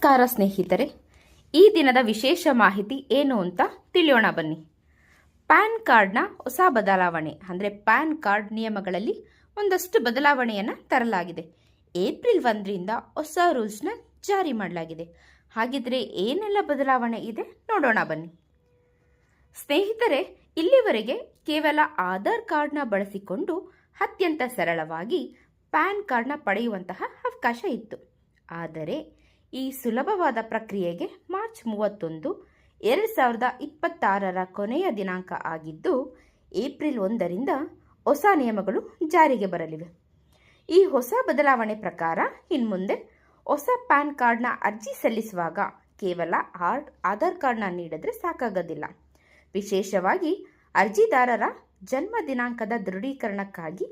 ನಮಸ್ಕಾರ ಸ್ನೇಹಿತರೆ, ಈ ದಿನದ ವಿಶೇಷ ಮಾಹಿತಿ ಏನು ಅಂತ ತಿಳಿಯೋಣ ಬನ್ನಿ. ಪ್ಯಾನ್ ಕಾರ್ಡ್ನ ಹೊಸ ಬದಲಾವಣೆ ಅಂದರೆ ಪ್ಯಾನ್ ಕಾರ್ಡ್ ನಿಯಮಗಳಲ್ಲಿ ಒಂದಷ್ಟು ಬದಲಾವಣೆಯನ್ನು ತರಲಾಗಿದೆ. ಏಪ್ರಿಲ್ 1ರಿಂದ ಹೊಸ ರೂಲ್ಸ್ನ ಜಾರಿ ಮಾಡಲಾಗಿದೆ. ಹಾಗಿದ್ರೆ ಏನೆಲ್ಲ ಬದಲಾವಣೆ ಇದೆ ನೋಡೋಣ ಬನ್ನಿ. ಸ್ನೇಹಿತರೆ, ಇಲ್ಲಿವರೆಗೆ ಕೇವಲ ಆಧಾರ್ ಕಾರ್ಡ್ನ ಬಳಸಿಕೊಂಡು ಅತ್ಯಂತ ಸರಳವಾಗಿ ಪ್ಯಾನ್ ಕಾರ್ಡ್ನ ಪಡೆಯುವಂತಹ ಅವಕಾಶ ಇತ್ತು. ಆದರೆ ಈ ಸುಲಭವಾದ ಪ್ರಕ್ರಿಯೆಗೆ ಮಾರ್ಚ್ 31, 2026 ಕೊನೆಯ ದಿನಾಂಕ ಆಗಿದ್ದು, ಏಪ್ರಿಲ್ 1ರಿಂದ ಹೊಸ ನಿಯಮಗಳು ಜಾರಿಗೆ ಬರಲಿವೆ. ಈ ಹೊಸ ಬದಲಾವಣೆ ಪ್ರಕಾರ ಇನ್ಮುಂದೆ ಹೊಸ ಪ್ಯಾನ್ ಕಾರ್ಡ್ನ ಅರ್ಜಿ ಸಲ್ಲಿಸುವಾಗ ಕೇವಲ ಆಧಾರ್ ಕಾರ್ಡ್ನ ನೀಡಿದ್ರೆ ಸಾಕಾಗೋದಿಲ್ಲ. ವಿಶೇಷವಾಗಿ ಅರ್ಜಿದಾರರ ಜನ್ಮ ದಿನಾಂಕದ ದೃಢೀಕರಣಕ್ಕಾಗಿ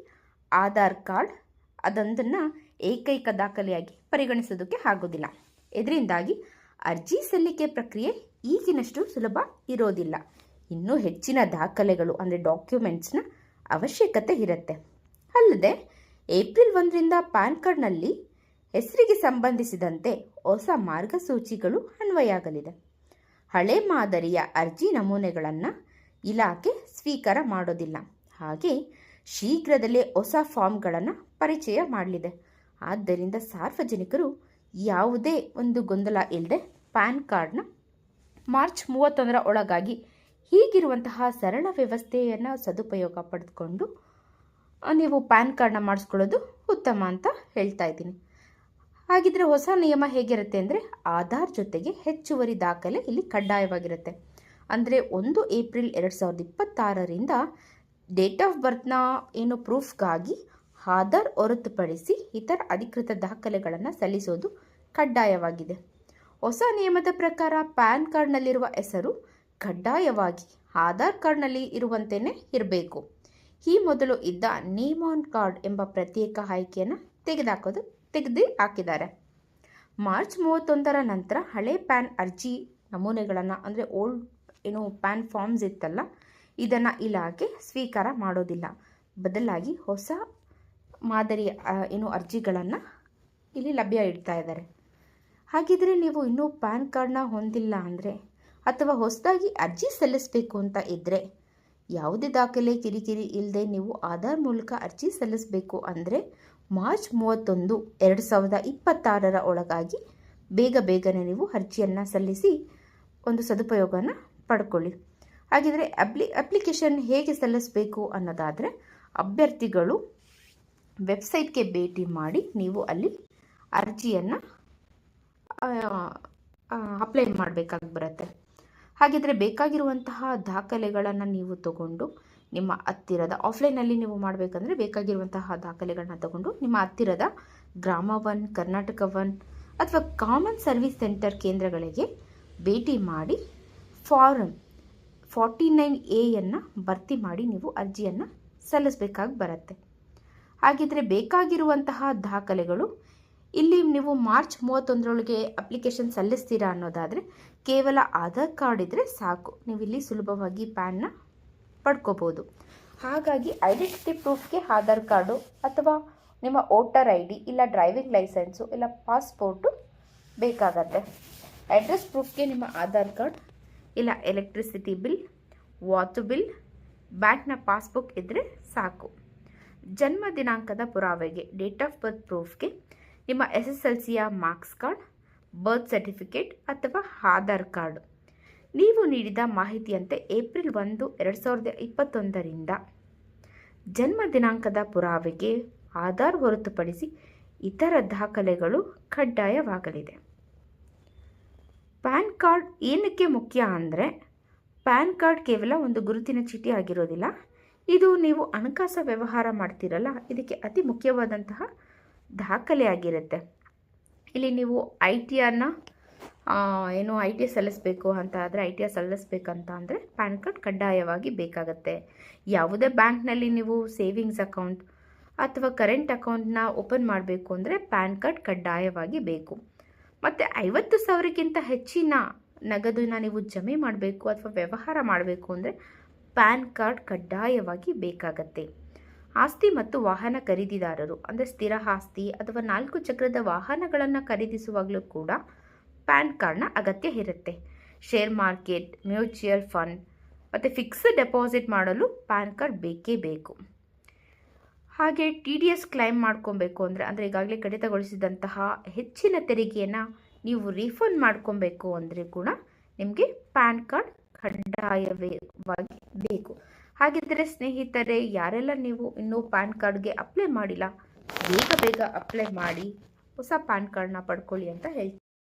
ಆಧಾರ್ ಕಾರ್ಡ್ ಅದೊಂದನ್ನು ಏಕೈಕ ದಾಖಲೆಯಾಗಿ ಪರಿಗಣಿಸೋದಕ್ಕೆ ಆಗೋದಿಲ್ಲ. ಇದರಿಂದಾಗಿ ಅರ್ಜಿ ಸಲ್ಲಿಕೆ ಪ್ರಕ್ರಿಯೆ ಈಗಿನಷ್ಟು ಸುಲಭ ಇರೋದಿಲ್ಲ. ಇನ್ನೂ ಹೆಚ್ಚಿನ ದಾಖಲೆಗಳು ಅಂದರೆ ಡಾಕ್ಯುಮೆಂಟ್ಸ್ನ ಅವಶ್ಯಕತೆ ಇರುತ್ತೆ. ಅಲ್ಲದೆ ಏಪ್ರಿಲ್ 1ರಿಂದ ಪ್ಯಾನ್ ಕಾರ್ಡ್ನಲ್ಲಿ ಹೆಸರಿಗೆ ಸಂಬಂಧಿಸಿದಂತೆ ಹೊಸ ಮಾರ್ಗಸೂಚಿಗಳು ಅನ್ವಯಾಗಲಿದೆ. ಹಳೆ ಮಾದರಿಯ ಅರ್ಜಿ ನಮೂನೆಗಳನ್ನು ಇಲಾಖೆ ಸ್ವೀಕಾರ ಮಾಡೋದಿಲ್ಲ. ಹಾಗೆ ಶೀಘ್ರದಲ್ಲೇ ಹೊಸ ಫಾರ್ಮ್ಗಳನ್ನು ಪರಿಚಯ ಮಾಡಲಿದೆ. ಆದ್ದರಿಂದ ಸಾರ್ವಜನಿಕರು ಯಾವುದೇ ಒಂದು ಗೊಂದಲ ಇಲ್ಲದೆ ಪ್ಯಾನ್ ಕಾರ್ಡ್ನ ಮಾರ್ಚ್ 31ರ ಒಳಗಾಗಿ ಹೀಗಿರುವಂತಹ ಸರಳ ವ್ಯವಸ್ಥೆಯನ್ನು ಸದುಪಯೋಗ ಪಡೆದುಕೊಂಡು ನೀವು ಪ್ಯಾನ್ ಕಾರ್ಡ್ನ ಮಾಡಿಸ್ಕೊಳ್ಳೋದು ಉತ್ತಮ ಅಂತ ಹೇಳ್ತಾ ಇದ್ದೀನಿ. ಹಾಗಿದ್ರೆ ಹೊಸ ನಿಯಮ ಹೇಗಿರುತ್ತೆ ಅಂದರೆ ಆಧಾರ್ ಜೊತೆಗೆ ಹೆಚ್ಚುವರಿ ದಾಖಲೆ ಇಲ್ಲಿ ಕಡ್ಡಾಯವಾಗಿರುತ್ತೆ. ಅಂದರೆ 1 ಏಪ್ರಿಲ್ 2026ರಿಂದ ಡೇಟ್ ಆಫ್ ಬರ್ತ್ನ ಪ್ರೂಫ್ಗಾಗಿ ಆಧಾರ್ ಹೊರತುಪಡಿಸಿ ಇತರ ಅಧಿಕೃತ ದಾಖಲೆಗಳನ್ನು ಸಲ್ಲಿಸೋದು ಕಡ್ಡಾಯವಾಗಿದೆ. ಹೊಸ ನಿಯಮದ ಪ್ರಕಾರ ಪ್ಯಾನ್ ಕಾರ್ಡ್ನಲ್ಲಿರುವ ಹೆಸರು ಕಡ್ಡಾಯವಾಗಿ ಆಧಾರ್ ಕಾರ್ಡ್ನಲ್ಲಿ ಇರುವಂತೆಯೇ ಇರಬೇಕು. ಈ ಮೊದಲು ಇದ್ದ ನೇಮ್ ಆನ್ ಕಾರ್ಡ್ ಎಂಬ ಪ್ರತ್ಯೇಕ ಆಯ್ಕೆಯನ್ನು ತೆಗೆದು ಹಾಕಿದ್ದಾರೆ. ಮಾರ್ಚ್ 31ರ ನಂತರ ಹಳೆ ಪ್ಯಾನ್ ಅರ್ಜಿ ನಮೂನೆಗಳನ್ನು ಅಂದರೆ ಓಲ್ಡ್ ಪ್ಯಾನ್ ಫಾರ್ಮ್ಸ್ ಇತ್ತಲ್ಲ, ಇದನ್ನು ಇಲಾಖೆ ಸ್ವೀಕಾರ ಮಾಡೋದಿಲ್ಲ. ಬದಲಾಗಿ ಹೊಸ ಮಾದರಿಯ ಅರ್ಜಿಗಳನ್ನು ಇಲ್ಲಿ ಲಭ್ಯ ಇಡ್ತಾ ಇದ್ದಾರೆ. ಹಾಗಿದ್ರೆ ನೀವು ಇನ್ನೂ ಪ್ಯಾನ್ ಕಾರ್ಡ್ನ ಹೊಂದಿಲ್ಲ ಅಂದರೆ ಅಥವಾ ಹೊಸದಾಗಿ ಅರ್ಜಿ ಸಲ್ಲಿಸಬೇಕು ಅಂತ ಇದ್ದರೆ ಯಾವುದೇ ದಾಖಲೆ ಕಿರಿಕಿರಿ ಇಲ್ಲದೆ ನೀವು ಆಧಾರ್ ಮೂಲಕ ಅರ್ಜಿ ಸಲ್ಲಿಸಬೇಕು ಅಂದರೆ ಮಾರ್ಚ್ 31, 2026 ಒಳಗಾಗಿ ಬೇಗನೆ ನೀವು ಅರ್ಜಿಯನ್ನು ಸಲ್ಲಿಸಿ ಒಂದು ಸದುಪಯೋಗನ ಪಡ್ಕೊಳ್ಳಿ. ಹಾಗಿದ್ರೆ ಅಪ್ಲಿಕೇಶನ್ ಹೇಗೆ ಸಲ್ಲಿಸಬೇಕು ಅನ್ನೋದಾದರೆ ಅಭ್ಯರ್ಥಿಗಳು ವೆಬ್ಸೈಟ್ಗೆ ಭೇಟಿ ಮಾಡಿ ನೀವು ಅಲ್ಲಿ ಅರ್ಜಿಯನ್ನು ಅಪ್ಲೈ ಮಾಡಬೇಕಾಗಿ ಬರುತ್ತೆ. ಹಾಗಿದ್ರೆ ಬೇಕಾಗಿರುವಂತಹ ದಾಖಲೆಗಳನ್ನು ನೀವು ತಗೊಂಡು ನಿಮ್ಮ ಹತ್ತಿರದ ಆಫ್ಲೈನಲ್ಲಿ ನೀವು ಮಾಡಬೇಕಂದ್ರೆ ಬೇಕಾಗಿರುವಂತಹ ದಾಖಲೆಗಳನ್ನ ತಗೊಂಡು ನಿಮ್ಮ ಹತ್ತಿರದ ಗ್ರಾಮ 1, ಕರ್ನಾಟಕ 1 ಅಥವಾ ಕಾಮನ್ ಸರ್ವಿಸ್ ಸೆಂಟರ್ ಕೇಂದ್ರಗಳಿಗೆ ಭೇಟಿ ಮಾಡಿ ಫಾರಂ 49A ಭರ್ತಿ ಮಾಡಿ ನೀವು ಅರ್ಜಿಯನ್ನು ಸಲ್ಲಿಸಬೇಕಾಗಿ ಬರುತ್ತೆ. ಹಾಗಿದ್ರೆ ಬೇಕಾಗಿರುವಂತಹ ದಾಖಲೆಗಳು ಇಲ್ಲಿ ನೀವು ಮಾರ್ಚ್ 31ರೊಳಗೆ ಅಪ್ಲಿಕೇಶನ್ ಸಲ್ಲಿಸ್ತೀರಾ ಅನ್ನೋದಾದರೆ ಕೇವಲ ಆಧಾರ್ ಕಾರ್ಡ್ ಇದ್ದರೆ ಸಾಕು, ನೀವು ಇಲ್ಲಿ ಸುಲಭವಾಗಿ ಪ್ಯಾನ್ನ ಪಡ್ಕೋಬೋದು. ಹಾಗಾಗಿ ಐಡೆಂಟಿಟಿ ಪ್ರೂಫ್ಗೆ ಆಧಾರ್ ಕಾರ್ಡು ಅಥವಾ ನಿಮ್ಮ ವೋಟರ್ ID ಇಲ್ಲ ಡ್ರೈವಿಂಗ್ ಲೈಸೆನ್ಸು ಇಲ್ಲ ಪಾಸ್ಪೋರ್ಟು ಬೇಕಾಗತ್ತೆ. ಅಡ್ರೆಸ್ ಪ್ರೂಫ್ಗೆ ನಿಮ್ಮ ಆಧಾರ್ ಕಾರ್ಡ್ ಇಲ್ಲ ಎಲೆಕ್ಟ್ರಿಸಿಟಿ ಬಿಲ್, ವಾಟರ್ ಬಿಲ್, ಬ್ಯಾಂಕ್ನ ಪಾಸ್ಬುಕ್ ಇದ್ದರೆ ಸಾಕು. ಜನ್ಮ ದಿನಾಂಕದ ಪುರಾವೆಗೆ ಡೇಟ್ ಆಫ್ ಬರ್ತ್ ಪ್ರೂಫ್ಗೆ ನಿಮ್ಮ SSLCಯ ಮಾರ್ಕ್ಸ್ ಕಾರ್ಡ್, ಬರ್ತ್ ಸರ್ಟಿಫಿಕೇಟ್ ಅಥವಾ ಆಧಾರ್ ಕಾರ್ಡ್. ನೀವು ನೀಡಿದ ಮಾಹಿತಿಯಂತೆ ಏಪ್ರಿಲ್ 1, 2021ರಿಂದ ಜನ್ಮ ದಿನಾಂಕದ ಪುರಾವೆಗೆ ಆಧಾರ್ ಹೊರತುಪಡಿಸಿ ಇತರ ದಾಖಲೆಗಳು ಕಡ್ಡಾಯವಾಗಲಿದೆ. ಪ್ಯಾನ್ ಕಾರ್ಡ್ ಏನಕ್ಕೆ ಮುಖ್ಯ ಅಂದರೆ ಪ್ಯಾನ್ ಕಾರ್ಡ್ ಕೇವಲ ಒಂದು ಗುರುತಿನ ಚೀಟಿ ಆಗಿರೋದಿಲ್ಲ. ಇದು ನೀವು ಹಣಕಾಸು ವ್ಯವಹಾರ ಮಾಡ್ತೀರಲ್ಲ, ಇದಕ್ಕೆ ಅತಿ ಮುಖ್ಯವಾದಂತಹ ದಾಖಲೆ ಆಗಿರುತ್ತೆ. ಇಲ್ಲಿ ನೀವು ITRನ ITR ಸಲ್ಲಿಸಬೇಕು ಅಂತ ಆದರೆ ITR ಸಲ್ಲಿಸಬೇಕಂತ ಅಂದರೆ ಪ್ಯಾನ್ ಕಾರ್ಡ್ ಕಡ್ಡಾಯವಾಗಿ ಬೇಕಾಗತ್ತೆ. ಯಾವುದೇ ಬ್ಯಾಂಕ್ನಲ್ಲಿ ನೀವು ಸೇವಿಂಗ್ಸ್ ಅಕೌಂಟ್ ಅಥವಾ ಕರೆಂಟ್ ಅಕೌಂಟ್ನ ಓಪನ್ ಮಾಡಬೇಕು ಅಂದರೆ ಪ್ಯಾನ್ ಕಾರ್ಡ್ ಕಡ್ಡಾಯವಾಗಿ ಬೇಕು. ಮತ್ತು 50,000ಕ್ಕಿಂತ ಹೆಚ್ಚಿನ ನಗದನ್ನ ನೀವು ಜಮೆ ಮಾಡಬೇಕು ಅಥವಾ ವ್ಯವಹಾರ ಮಾಡಬೇಕು ಅಂದರೆ ಪ್ಯಾನ್ ಕಾರ್ಡ್ ಕಡ್ಡಾಯವಾಗಿ ಬೇಕಾಗತ್ತೆ. ಆಸ್ತಿ ಮತ್ತು ವಾಹನ ಖರೀದಿದಾರರು ಅಂದರೆ ಸ್ಥಿರ ಆಸ್ತಿ ಅಥವಾ 4 ಚಕ್ರದ ವಾಹನಗಳನ್ನು ಖರೀದಿಸುವಾಗಲೂ ಕೂಡ ಪ್ಯಾನ್ ಕಾರ್ಡ್ನ ಅಗತ್ಯ ಇರುತ್ತೆ. ಶೇರ್ ಮಾರ್ಕೆಟ್, ಮ್ಯೂಚುವಲ್ ಫಂಡ್ ಮತ್ತು ಫಿಕ್ಸ್ಡ್ ಡೆಪಾಸಿಟ್ ಮಾಡಲು ಪ್ಯಾನ್ ಕಾರ್ಡ್ ಬೇಕೇ ಬೇಕು. ಹಾಗೆ TDS ಕ್ಲೈಮ್ ಮಾಡ್ಕೊಬೇಕು ಅಂದರೆ ಈಗಾಗಲೇ ಕಡಿತಗೊಳಿಸಿದಂತಹ ಹೆಚ್ಚಿನ ತೆರಿಗೆಯನ್ನು ನೀವು ರೀಫಂಡ್ ಮಾಡ್ಕೊಬೇಕು ಅಂದರೆ ಕೂಡ ನಿಮಗೆ ಪ್ಯಾನ್ ಕಾರ್ಡ್ ಕಡ್ಡಾಯವಾಗಿ ಬೇಕು. ಹಾಗಿದ್ದರೆ ಸ್ನೇಹಿತರೆ, ಯಾರೆಲ್ಲ ನೀವು ಇನ್ನೂ ಪ್ಯಾನ್ ಕಾರ್ಡ್ಗೆ ಅಪ್ಲೈ ಮಾಡಿಲ್ಲ, ಬೇಗ ಅಪ್ಲೈ ಮಾಡಿ ಹೊಸ ಪ್ಯಾನ್ ಕಾರ್ಡ್ನ ಪಡ್ಕೊಳ್ಳಿ ಅಂತ ಹೇಳ್ತೀನಿ.